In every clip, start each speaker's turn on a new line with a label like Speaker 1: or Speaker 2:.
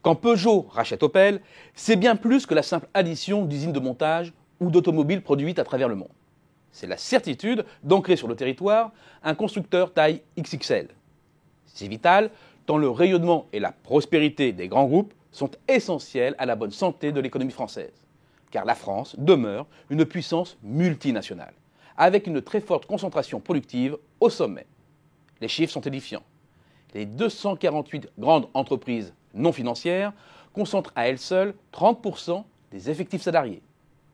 Speaker 1: Quand Peugeot rachète Opel, c'est bien plus que la simple addition d'usines de montage ou d'automobiles produites à travers le monde. C'est la certitude d'ancrer sur le territoire un constructeur taille XXL. C'est vital tant le rayonnement et la prospérité des grands groupes sont essentiels à la bonne santé de l'économie française. Car la France demeure une puissance multinationale, avec une très forte concentration productive au sommet. Les chiffres sont édifiants. Les 248 grandes entreprises non financières concentrent à elles seules 30% des effectifs salariés,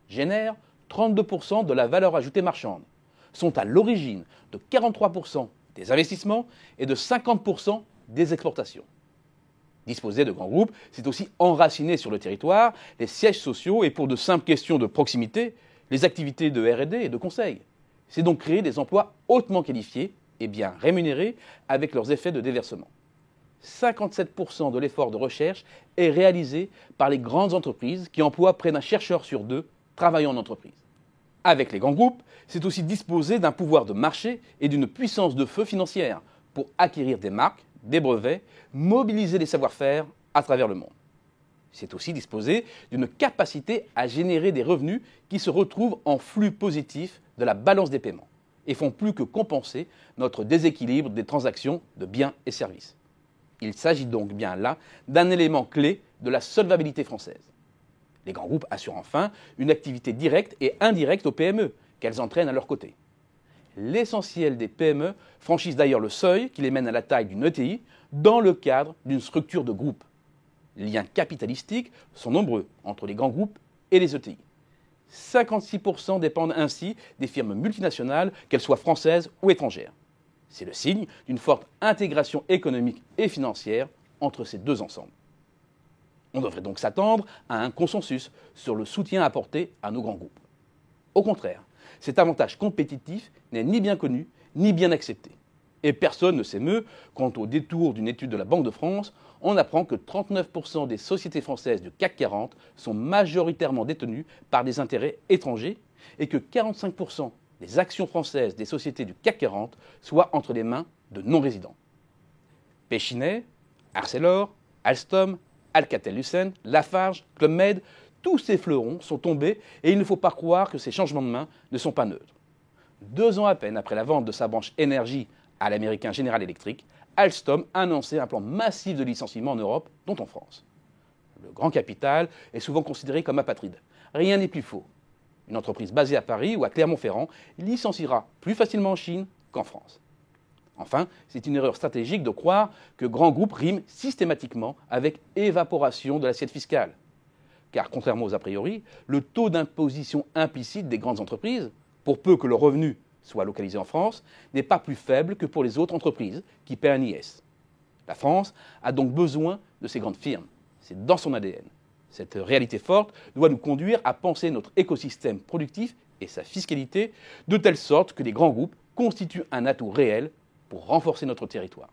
Speaker 1: génèrent 32% de la valeur ajoutée marchande, sont à l'origine de 43% des investissements et de 50% des exportations. Disposer de grands groupes, c'est aussi enraciner sur le territoire les sièges sociaux et pour de simples questions de proximité, les activités de R&D et de conseil. C'est donc créer des emplois hautement qualifiés et bien rémunérés avec leurs effets de déversement. 57% de l'effort de recherche est réalisé par les grandes entreprises qui emploient près d'un chercheur sur deux travaillant en entreprise. Avec les grands groupes, c'est aussi disposer d'un pouvoir de marché et d'une puissance de feu financière pour acquérir des marques, des brevets, mobiliser les savoir-faire à travers le monde. C'est aussi disposer d'une capacité à générer des revenus qui se retrouvent en flux positif de la balance des paiements et font plus que compenser notre déséquilibre des transactions de biens et services. Il s'agit donc bien là d'un élément clé de la solvabilité française. Les grands groupes assurent enfin une activité directe et indirecte aux PME qu'elles entraînent à leur côté. L'essentiel des PME franchissent d'ailleurs le seuil qui les mène à la taille d'une ETI dans le cadre d'une structure de groupe. Les liens capitalistiques sont nombreux entre les grands groupes et les ETI. 56% dépendent ainsi des firmes multinationales, qu'elles soient françaises ou étrangères. C'est le signe d'une forte intégration économique et financière entre ces deux ensembles. On devrait donc s'attendre à un consensus sur le soutien apporté à nos grands groupes. Au contraire, cet avantage compétitif n'est ni bien connu, ni bien accepté. Et personne ne s'émeut quand, au détour d'une étude de la Banque de France, on apprend que 39% des sociétés françaises du CAC 40 sont majoritairement détenues par des intérêts étrangers et que 45% des actions françaises des sociétés du CAC 40 soient entre les mains de non-résidents. Péchinet, Arcelor, Alstom, Alcatel-Lucent, Lafarge, Club Med, tous ces fleurons sont tombés et il ne faut pas croire que ces changements de main ne sont pas neutres. 2 ans à peine après la vente de sa branche énergie à l'américain General Electric, Alstom a annoncé un plan massif de licenciement en Europe, dont en France. Le grand capital est souvent considéré comme apatride. Rien n'est plus faux. Une entreprise basée à Paris ou à Clermont-Ferrand licenciera plus facilement en Chine qu'en France. Enfin, c'est une erreur stratégique de croire que grands groupes riment systématiquement avec évaporation de l'assiette fiscale. Car contrairement aux a priori, le taux d'imposition implicite des grandes entreprises, pour peu que leurs revenus soient localisés en France, n'est pas plus faible que pour les autres entreprises qui paient un IS. La France a donc besoin de ces grandes firmes. C'est dans son ADN. Cette réalité forte doit nous conduire à penser notre écosystème productif et sa fiscalité de telle sorte que les grands groupes constituent un atout réel pour renforcer notre territoire.